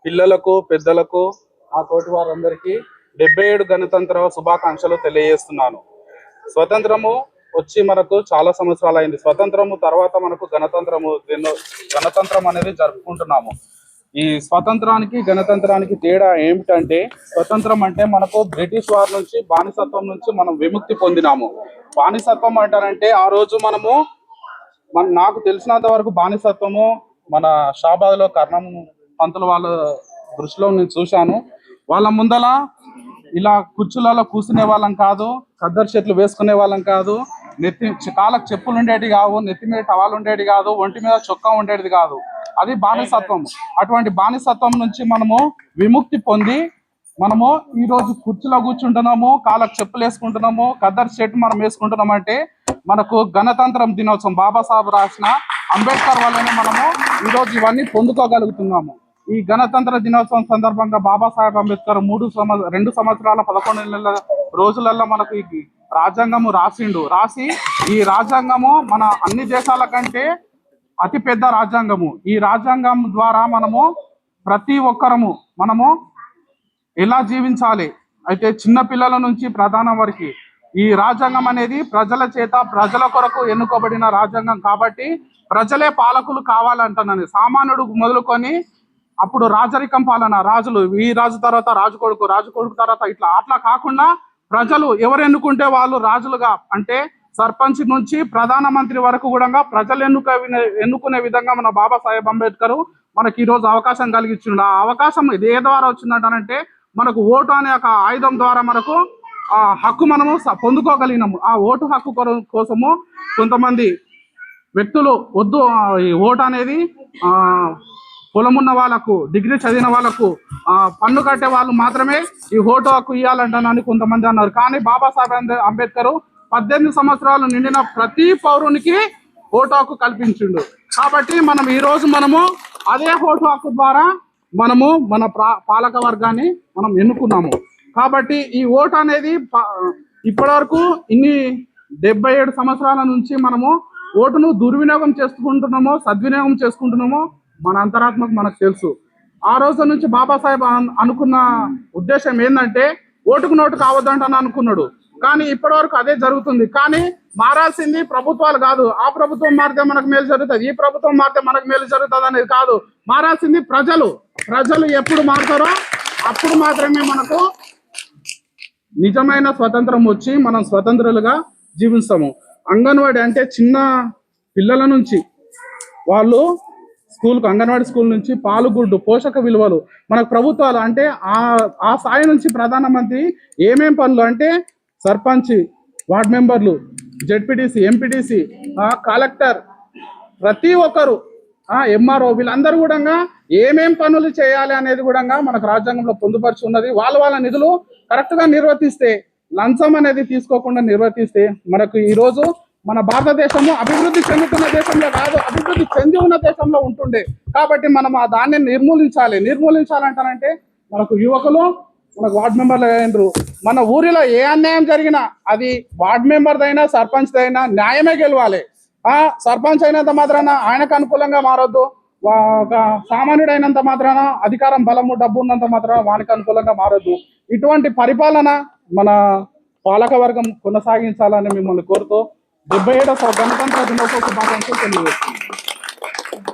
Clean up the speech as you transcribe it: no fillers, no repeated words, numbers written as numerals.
పిల్లలకు పెద్దలకు ఆ తోటి వారందరికీ 77 గణతంత్ర శుభాకాంక్షలు తెలియజేస్తున్నాను. స్వతంత్రము వచ్చి మనకు చాలా సంవత్సరాలు అయింది. స్వతంత్రము తర్వాత మనకు గణతంత్రం అనేది జరుపుకుంటున్నాము. ఈ స్వతంత్రానికి గణతంత్రానికి తేడా ఏమిటంటే, స్వతంత్రం అంటే మనకు బ్రిటిష్ వారి నుంచి బానిసత్వం నుంచి మనం విముక్తి పొందినాము. బానిసత్వం అంటారంటే ఆ రోజు నాకు తెలిసినంత వరకు బానిసత్వము మన షాబాద్ లో కర్ణం పంతులు వాళ్ళ దృష్టిలో నేను చూశాను. వాళ్ళ ముందల ఇలా కుర్చీలలో కూర్చునే వాళ్ళం కాదు, ఖద్దరు చెట్లు వేసుకునే వాళ్ళం కాదు, కాళ్ళకు చెప్పులు ఉండేటి కావు, నెత్తి మీద టవాలు ఉండేది కాదు, ఒంటి మీద చొక్కా ఉండేది కాదు. అది బానిసత్వం. అటువంటి బానిసత్వం నుంచి మనము విముక్తి పొంది మనము ఈ రోజు కుర్చీలో కూర్చుంటున్నాము, కాళ్ళకు చెప్పులు వేసుకుంటున్నాము, ఖద్దరు చెట్టు మనం వేసుకుంటున్నాం అంటే మనకు గణతంత్రం దినోత్సవం బాబాసాహెబ్ రాసిన అంబేద్కర్ వల్లనే మనము ఈరోజు ఇవన్నీ పొందుకోగలుగుతున్నాము. ఈ గణతంత్ర దినోత్సవం సందర్భంగా బాబాసాహెబ్ అంబేద్కర్ 2 సంవత్సరాల 11 రోజులలో మనకు ఈ రాజ్యాంగము రాసి ఈ రాజ్యాంగము మన అన్ని దేశాల కంటే అతి పెద్ద రాజ్యాంగము. ఈ రాజ్యాంగం ద్వారా ప్రతి ఒక్కరము ఎలా జీవించాలి అయితే చిన్న పిల్లల నుంచి ప్రధానం వరకు ఈ రాజ్యాంగం అనేది ప్రజల చేత ప్రజల కొరకు ఎన్నుకోబడిన రాజ్యాంగం కాబట్టి ప్రజలే పాలకులు కావాలంటున్నాను. సామాన్యుడు మొదలుకొని అప్పుడు రాజరికం పాలన, రాజులు, ఈ రాజు తర్వాత రాజు కొడుకు తర్వాత అట్లా కాకుండా ప్రజలు ఎవరు ఎన్నుకుంటే వాళ్ళు రాజులుగా, అంటే సర్పంచ్ నుంచి ప్రధానమంత్రి వరకు కూడా ప్రజలు ఎన్నుకునే విధంగా మన బాబాసాహెబ్ అంబేద్కర్ మనకి ఈరోజు అవకాశం కలిగించిండు. ఆ అవకాశం ఏ ద్వారా వచ్చిందంటే మనకు ఓటు అనే ఒక ఆయుధం ద్వారా మనకు ఆ హక్కు మనము పొందుకోగలిగినాము. ఆ ఓటు హక్కు కోసము కొంతమంది వ్యక్తులు వద్దు, ఈ ఓటు అనేది పొలం ఉన్న వాళ్ళకు, డిగ్రీ చదివిన వాళ్ళకు, పన్ను కట్టే వాళ్ళు మాత్రమే ఈ ఓటు హక్కు ఇవ్వాలంటానని కొంతమంది అన్నారు. కానీ బాబాసాహెబ్ అంబేద్కర్ 18 సంవత్సరాలు నిండిన ప్రతి పౌరునికి ఓటు హక్కు కల్పించిండు. కాబట్టి ఈ రోజు అదే ఓటు హక్కు ద్వారా మన పాలక వర్గాన్ని ఎన్నుకున్నాము. కాబట్టి ఈ ఓటు అనేది ఇప్పటి వరకు 77 సంవత్సరాల నుంచి ఓటును దుర్వినియోగం చేసుకుంటున్నామో సద్వినియోగం చేసుకుంటున్నామో మన అంతరాత్మకు మనకు తెలుసు. ఆ రోజు నుంచి బాబాసాహెబ్ అనుకున్న ఉద్దేశం ఏంటంటే ఓటుకు నోటు కావద్దంటని అనుకున్నాడు. కానీ ఇప్పటి వరకు అదే జరుగుతుంది. కానీ మారాల్సింది ప్రభుత్వాలు కాదు. ఆ ప్రభుత్వం మారితే మనకు మేలు జరుగుతుంది, ఈ ప్రభుత్వం మారితే మనకు మేలు జరుగుతుంది అనేది కాదు. మారాల్సింది ప్రజలు ఎప్పుడు మారుతారో అప్పుడు మాత్రమే మనకు నిజమైన స్వతంత్రం వచ్చి మనం స్వతంత్రులుగా జీవిస్తాము. అంగన్వాడీ అంటే చిన్న పిల్లల నుంచి వాళ్ళు అంగన్వాడీ స్కూల్ నుంచి పాలు, గుడ్డు, పోషక విలువలు మనకు ప్రభుత్వాలు అంటే ఆ స్థాయి నుంచి ప్రధానమంత్రి ఏమేం పనులు అంటే సర్పంచ్, వార్డ్ మెంబర్లు, జెడ్పీటీసీ, ఎంపీటీసీ, కలెక్టర్, ప్రతి ఒక్కరు, ఎంఆర్ఓ, వీళ్ళందరూ కూడా ఏమేం పనులు చేయాలి అనేది కూడా మనకు రాజ్యాంగంలో పొందుపరిచి ఉన్నది. వాళ్ళ నిధులు కరెక్ట్ గా నిర్వర్తిస్తే, లంచం అనేది తీసుకోకుండా నిర్వర్తిస్తే మనకు ఈరోజు మన భారతదేశము అభివృద్ధి చెందుతున్న దేశంలో కాదు, అభివృద్ధి చెంది ఉన్న దేశంలో ఉంటుండే. కాబట్టి దాన్ని నిర్మూలించాలంటారంటే మనకు యువకులు, మనకు వార్డ్ మెంబర్లు అయినరు. మన ఊరిలో ఏ అన్యాయం జరిగినా అది వార్డ్ మెంబర్దైనా సర్పంచ్దైనా న్యాయమే గెలవాలి. సర్పంచ్ అయినంత మాత్రాన ఆయనకు అనుకూలంగా మారొద్దు, ఒక సామాన్యుడైనంత మాత్రాన అధికారం, బలము, డబ్బు ఉన్నంత మాత్రాన వానికి అనుకూలంగా మారొద్దు. ఇటువంటి పరిపాలన మన పాలక వర్గం కొనసాగించాలని మిమ్మల్ని కోరుతూ 77వ గణతంత్ర దినోత్సవ శుభాకాంక్షలు తెలియజేస్తున్నాను.